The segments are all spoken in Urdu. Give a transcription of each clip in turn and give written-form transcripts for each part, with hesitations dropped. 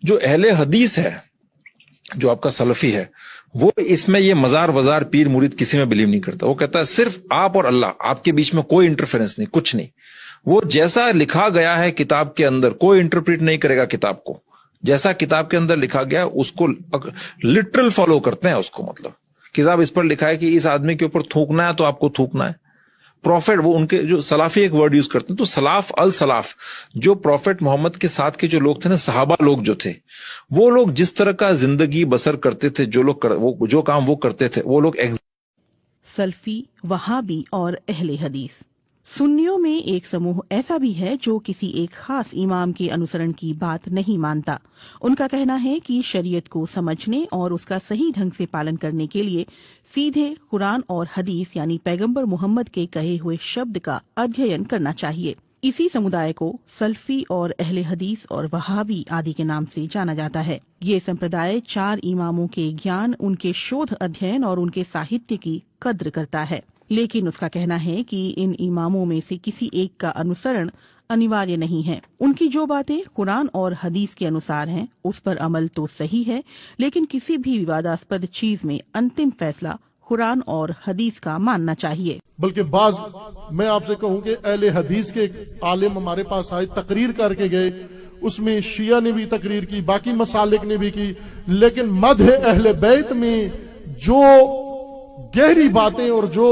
جو اہل حدیث ہے، جو آپ کا سلفی ہے، وہ اس میں یہ مزار وزار پیر مرید کسی میں بلیو نہیں کرتا. وہ کہتا ہے صرف آپ اور اللہ، آپ کے بیچ میں کوئی انٹرفیرنس نہیں، کچھ نہیں. وہ جیسا لکھا گیا ہے کتاب کے اندر، کوئی انٹرپریٹ نہیں کرے گا کتاب کو. جیسا کتاب کے اندر لکھا گیا اس کو لٹرل فالو کرتے ہیں. اس کو مطلب کتاب اس پر لکھا ہے کہ اس آدمی کے اوپر تھوکنا ہے تو آپ کو تھوکنا ہے. پروفیٹ، وہ ان کے جو سلافی ایک ورڈ یوز کرتے ہیں، تو سلاف السلاف، جو پروفیٹ محمد کے ساتھ کے جو لوگ تھے نا، صحابہ لوگ جو تھے، وہ لوگ جس طرح کا زندگی بسر کرتے تھے، جو کام وہ کرتے تھے، وہ لوگ سلفی، وہابی اور اہل حدیث. سنیوں میں ایک سموہ ایسا بھی ہے جو کسی ایک خاص امام کے انوسرن کی بات نہیں مانتا. ان کا کہنا ہے کہ شریعت کو سمجھنے اور اس کا صحیح ڈھنگ سے پالن کرنے کے لیے سیدھے قرآن اور حدیث یعنی پیغمبر محمد کے کہے ہوئے شبد کا ادھین کرنا چاہیے. اسی سمدائے کو سلفی اور اہل حدیث اور وہابی آدی کے نام سے جانا جاتا ہے. یہ سمپردائے 4 اماموں کے گیان، ان کے شودھ ادھین اور ان کے ساہتیہ کی قدر کرتا ہے. لیکن اس کا کہنا ہے کہ ان اماموں میں سے کسی ایک کا انوسرن انیواریہ نہیں ہے. ان کی جو باتیں قرآن اور حدیث کے انوسار ہیں اس پر عمل تو صحیح ہے، لیکن کسی بھی وواداسپد چیز میں انتم فیصلہ قرآن اور حدیث کا ماننا چاہیے. بلکہ بعض میں آپ سے کہوں کہ اہل حدیث کے عالم ہمارے پاس آئے، تقریر کر کے گئے، اس میں شیعہ نے بھی تقریر کی، باقی مسالک نے بھی کی، لیکن مدح اہل بیت میں جو گہری باتیں اور جو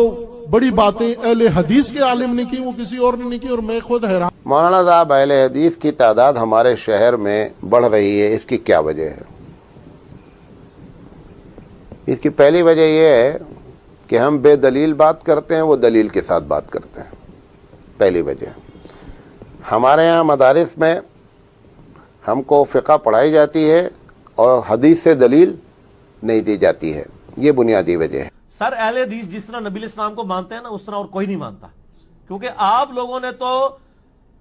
بڑی باتیں اہل حدیث کے عالم نے کی وہ کسی اور نے نہیں کی. اور میں خود حیران. مولانا صاحب، اہل حدیث کی تعداد ہمارے شہر میں بڑھ رہی ہے، اس کی کیا وجہ ہے؟ اس کی پہلی وجہ یہ ہے کہ ہم بے دلیل بات کرتے ہیں، وہ دلیل کے ساتھ بات کرتے ہیں. پہلی وجہ. ہمارے ہاں مدارس میں ہم کو فقہ پڑھائی جاتی ہے اور حدیث سے دلیل نہیں دی جاتی ہے. یہ بنیادی وجہ ہے. سر، اہل حدیث جس طرح نبی الاسلام کو مانتے ہیں نا، اس طرح اور کوئی نہیں مانتا. کیونکہ آپ لوگوں نے تو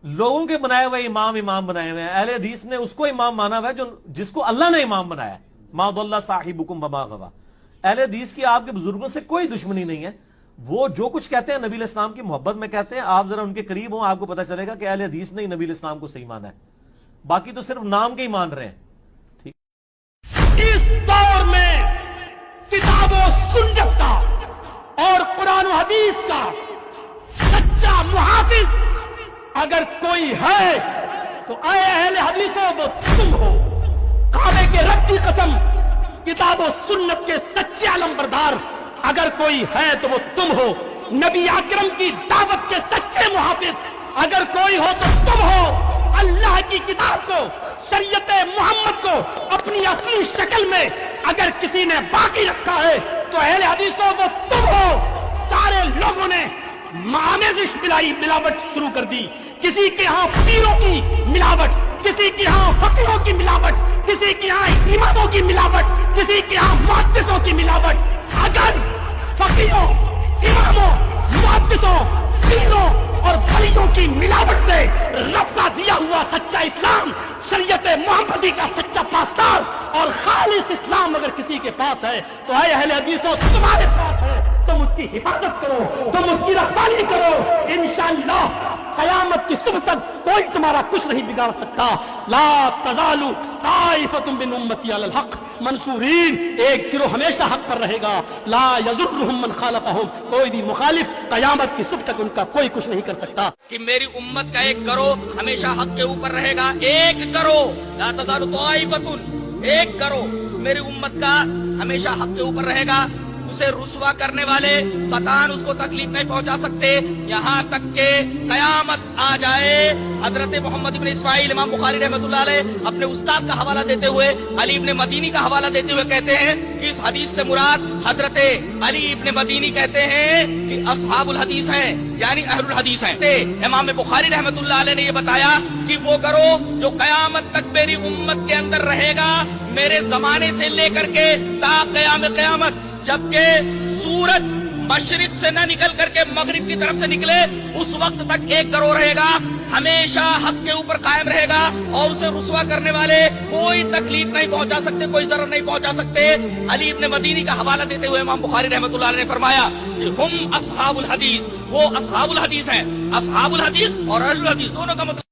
لوگوں کے بنائے ہوئے امام بنائے ہوئے ہیں. اہل حدیث نے اس کو امام مانا ہوا ہے جس کو اللہ نے امام بنایا ہے. ما ضل صاحبکم وما غوی. اہل حدیث کی آپ کے بزرگوں سے کوئی دشمنی نہیں ہے. وہ جو کچھ کہتے ہیں نبی الاسلام کی محبت میں کہتے ہیں. آپ ذرا ان کے قریب ہوں، آپ کو پتہ چلے گا کہ اہل حدیث نے نبی الاسلام کو صحیح مانا ہے. باقی تو صرف نام کے ہی مان رہے ہیں. ٹھیک. اس دور میں کتاب و سنت کا اور قرآن و حدیث کا سچا محافظ اگر کوئی ہے تو اے اہل حدیثوں وہ تم ہو. کعبے کے رب کی قسم، کتاب و سنت کے سچے علمبردار اگر کوئی ہے تو وہ تم ہو. نبی اکرم کی دعوت کے سچے محافظ اگر کوئی ہو تو تم ہو. اللہ کی کتاب کو، شریعت محمد کو اپنی اصلی شکل میں اگر کسی نے باقی رکھا ہے تو اہل حدیثوں وہ تم ہو. سارے لوگوں نے آمیزش ملاوٹ شروع کر دی. کسی کے ہاں پیروں کی ملاوٹ، کسی کے ہاں فقیروں کی ملاوٹ، کسی کے ہاں اماموں کی ملاوٹ، کسی کے ہاں محدثوں کی ملاوٹ. اگر فقیروں، اماموں، محدثوں، پیروں اور ولیوں کی ملاوٹ سے رب کا دیا ہوا سچا اسلام، شریعت محمدی کا سچا پاسدار اور خالص اسلام اگر کسی کے پاس ہے تو اے اہل حدیثوں تمہارے پاس ہے. تم اس کی حفاظت کرو، تم اس کی رہبری کرو. انشاءاللہ قیامت کی صبح تک کوئی تمہارا کچھ نہیں بگاڑ سکتا. لا تزال طائفۃ من امتی علی الحق منصورین. ایک گروہ ہمیشہ حق پر رہے گا. لا یضرهم من خالفهم. کوئی بھی مخالف قیامت کی صبح تک ان کا کوئی کچھ نہیں کر سکتا. کہ میری امت کا ایک گروہ ہمیشہ حق کے اوپر رہے گا. ایک گروہ، لا تزال طائفۃ، ایک گروہ میری امت کا ہمیشہ حق کے اوپر رہے گا. اسے رسوا کرنے والے قطعاً اس کو تکلیف نہیں پہنچا سکتے یہاں تک کہ قیامت آ جائے. حضرت محمد ابن اسماعیل امام بخاری رحمۃ اللہ علیہ اپنے استاد کا حوالہ دیتے ہوئے علی ابن مدینی کا حوالہ دیتے ہوئے کہتے ہیں کہ اس حدیث سے مراد حضرت علی ابن مدینی کہتے ہیں کہ اصحاب الحدیث ہیں، یعنی اہل الحدیث ہیں. امام بخاری رحمۃ اللہ علیہ نے یہ بتایا کہ وہ گروہ جو قیامت تک میری امت کے اندر رہے گا، میرے زمانے سے لے کر کے تا قیام قیامت، جبکہ سورج مشرق سے نہ نکل کر کے مغرب کی طرف سے نکلے اس وقت تک ایک گروہ رہے گا، ہمیشہ حق کے اوپر قائم رہے گا اور اسے رسوا کرنے والے کوئی تکلیف نہیں پہنچا سکتے، کوئی ضرر نہیں پہنچا سکتے. علی ابن مدینی کا حوالہ دیتے ہوئے امام بخاری رحمۃ اللہ علیہ نے فرمایا کہ ہم اصحاب الحدیث، وہ اصحاب الحدیث ہیں. اصحاب الحدیث اور اہل الحدیث دونوں کا مطلب